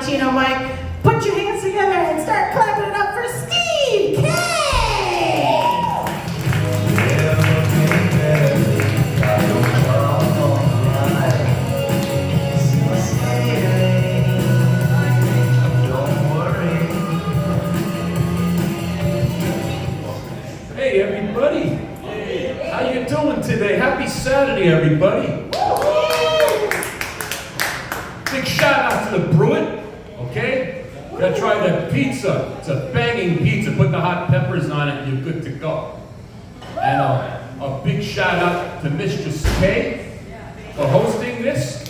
Latino mic. Put your hands together and start clapping it up for Steve K! Hey everybody! How you doing today? Happy Saturday, everybody! Big shout out to the Bruin, okay? Gotta try that pizza. It's a banging pizza. Put the hot peppers on it and you're good to go. And a big shout out to Mistress K for hosting this.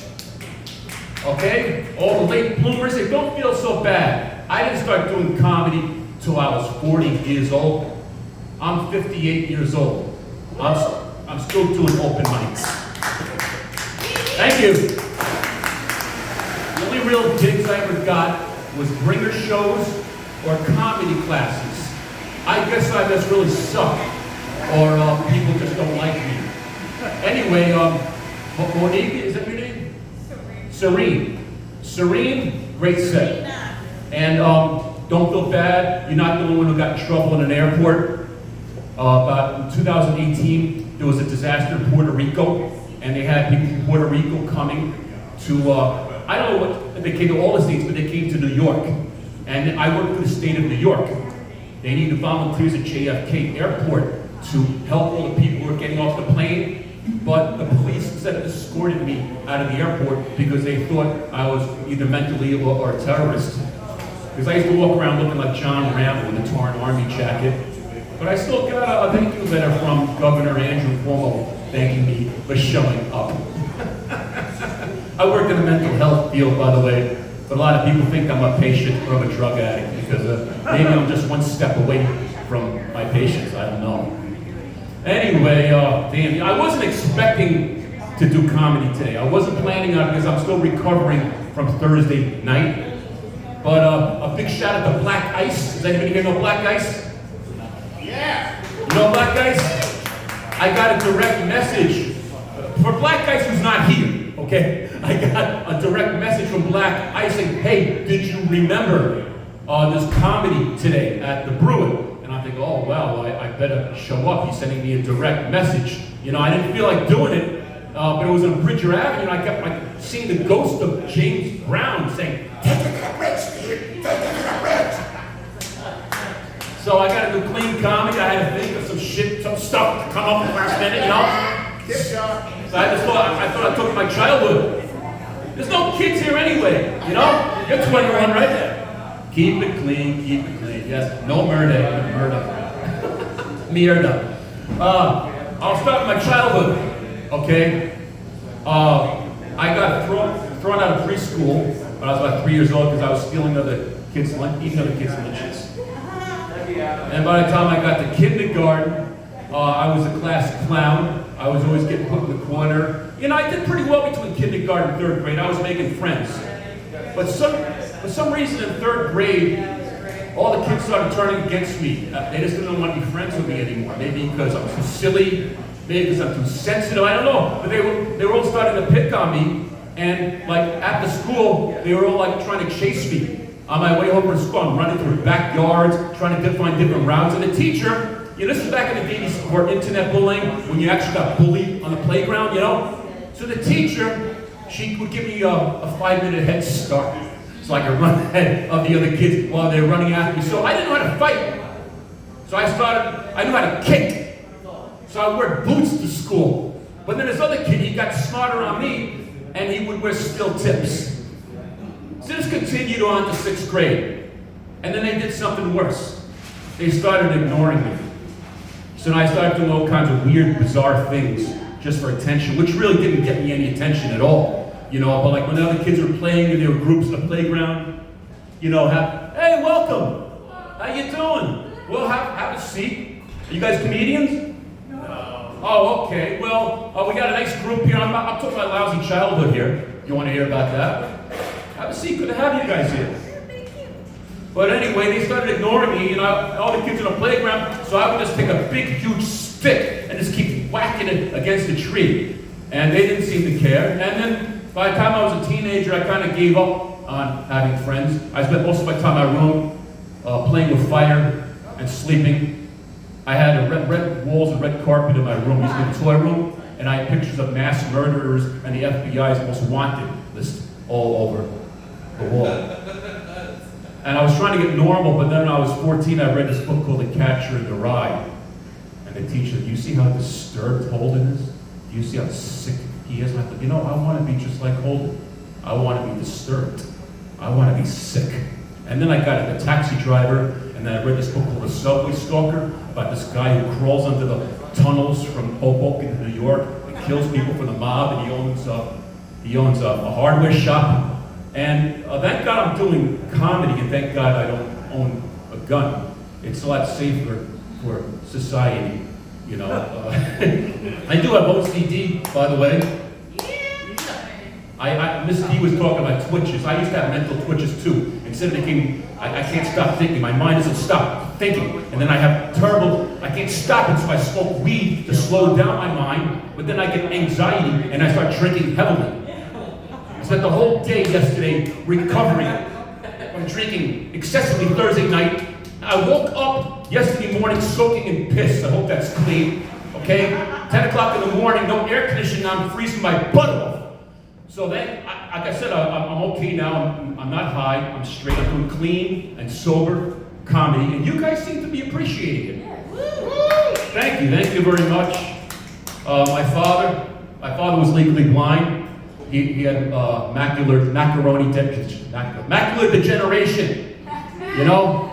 Okay? All the late bloomers, they don't feel so bad. I didn't start doing comedy till I was 40 years old. I'm 58 years old. I'm still doing open mics. Thank you. The only real gigs I ever got was bringer shows or comedy classes. I guess I just really suck, or people just don't like me. Anyway, Monique, is that your name? Serene. Serene, great set. And don't feel bad. You're not the only one who got in trouble in an airport. About in 2018, there was a disaster in Puerto Rico, and they had people from Puerto Rico coming to, I don't know what, they came to all the states, but they came to New York. And I worked for the state of New York. They needed volunteers at JFK Airport to help all the people who were getting off the plane, but the police instead of escorting me out of the airport because they thought I was either mentally ill or a terrorist. Because I used to walk around looking like John Rambo in a torn army jacket. But I still got a thank you letter from Governor Andrew Cuomo thanking me for showing up. I work in the mental health field, by the way, but a lot of people think I'm a patient or I'm a drug addict because maybe I'm just one step away from my patients. I don't know. Anyway, damn, I wasn't expecting to do comedy today. I wasn't planning on it because I'm still recovering from Thursday night. But a big shout out to Black Ice. Does anybody here know Black Ice? Yeah. You know Black Ice? I got a direct message for Black Ice who's not here, okay? I got a direct message from Black Ice saying, hey, did you remember this comedy today at the Bruin? And I think, oh, well, I better show up. He's sending me a direct message. You know, I didn't feel like doing it, but it was on Bridger Avenue, and I kept seeing the ghost of James Brown saying, take it to the rich, Steve, take it to the rich. So I got to do clean comedy. I had to think of some shit, some stuff to come up at the last minute, you know? So I thought I took my childhood. There's no kids here anyway, you know? You're 21 right there. Keep it clean, yes. No murder. Mierda. I'll start with my childhood, okay? I got thrown out of preschool when I was about 3 years old because I was stealing other kids' lunch, eating other kids' lunches. And by the time I got to kindergarten, I was a class clown. I was always getting put in the corner. You know, I did pretty well between kindergarten and third grade. I was making friends. But for some reason in third grade, all the kids started turning against me. They just didn't want to be friends with me anymore. Maybe because I'm too silly, maybe because I'm too sensitive, I don't know. But they were all starting to pick on me. And like at the school, they were all like trying to chase me. On my way home from school, I'm running through backyards, trying to find different routes. And the teacher, you know, this was back in the days before internet bullying, when you actually got bullied on the playground, you know? So the teacher, she would give me a 5-minute head start so I could run ahead of the other kids while they were running after me. So I didn't know how to fight. So I knew how to kick. So I would wear boots to school. But then this other kid, he got smarter on me, and he would wear steel tips. So this continued on to 6th grade. And then they did something worse. They started ignoring me. So I started doing all kinds of weird, bizarre things just for attention, which really didn't get me any attention at all. You know, but like when other kids were playing and there were groups on the playground, you know, hey, welcome. How you doing? Well, have a seat. Are you guys comedians? No. Oh, okay. Well, we got a nice group here. I'm talking about lousy childhood here. You want to hear about that? Have a seat. Good to have you guys here. But anyway, they started ignoring me, you know, all the kids on the playground, so I would just take a big, huge stick and just keep whacking it against the tree. And they didn't seem to care. And then by the time I was a teenager, I kind of gave up on having friends. I spent most of my time in my room playing with fire and sleeping. I had a red walls and red carpet in my room. It used to be a toy room, and I had pictures of mass murderers and the FBI's most wanted list all over the wall. And I was trying to get normal, but then when I was 14, I read this book called The Catcher in the Rye. And the teacher said, "Do you see how disturbed Holden is? Do you see how sick he is?" And I thought, you know, I want to be just like Holden. I want to be disturbed. I want to be sick. And then I got a taxi driver, and then I read this book called The Subway Stalker, about this guy who crawls under the tunnels from Hoboken to New York and kills people for the mob, and he owns a hardware shop. And thank God I'm doing comedy, and thank God I don't own a gun. It's a lot safer for society, you know. I do have OCD, by the way. Miss D was talking about twitches. I used to have mental twitches too. Instead of thinking, I can't stop thinking. My mind doesn't stop thinking. And then I have I can't stop it, so I smoke weed to slow down my mind. But then I get anxiety and I start drinking heavily. I spent the whole day yesterday recovering from drinking excessively Thursday night. I woke up yesterday morning soaking in piss. I hope that's clean. Okay? 10 o'clock in the morning, no air conditioning, I'm freezing my butt off. So then, like I said, I'm okay now. I'm not high. I'm straight. I'm doing clean and sober comedy, and you guys seem to be appreciating it. Thank you very much. My father was legally blind. He had macular degeneration. You know,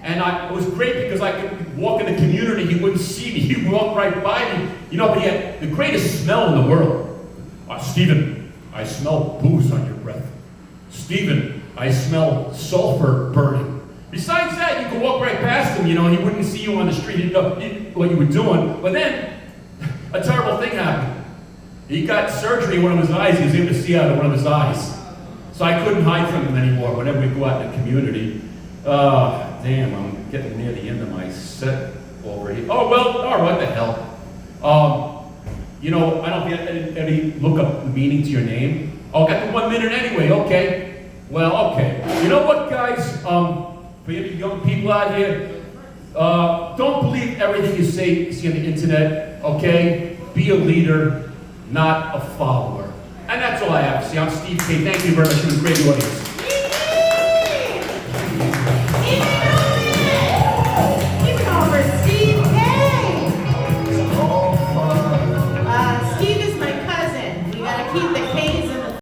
and it was great because I could walk in the community. He wouldn't see me. He'd walk right by me. You know, but he had the greatest smell in the world. Stephen, I smell booze on your breath. Stephen, I smell sulfur burning. Besides that, you could walk right past him, you know, and he wouldn't see you on the street. He didn't know what you were doing. But then, a terrible thing happened. He got surgery in one of his eyes. He was able to see out of one of his eyes. So I couldn't hide from him anymore whenever we go out in the community. Damn, I'm getting near the end of my set already. Oh, well, all right, what the hell. You know, I don't get any look up the meaning to your name. Oh, got the 1 minute anyway, okay. Well, okay. You know what, guys? For you young people out here, don't believe everything you see on the internet, okay? Be a leader, not a follower. And that's all I have to say. I'm Steve K. Thank you very much. It was a great audience.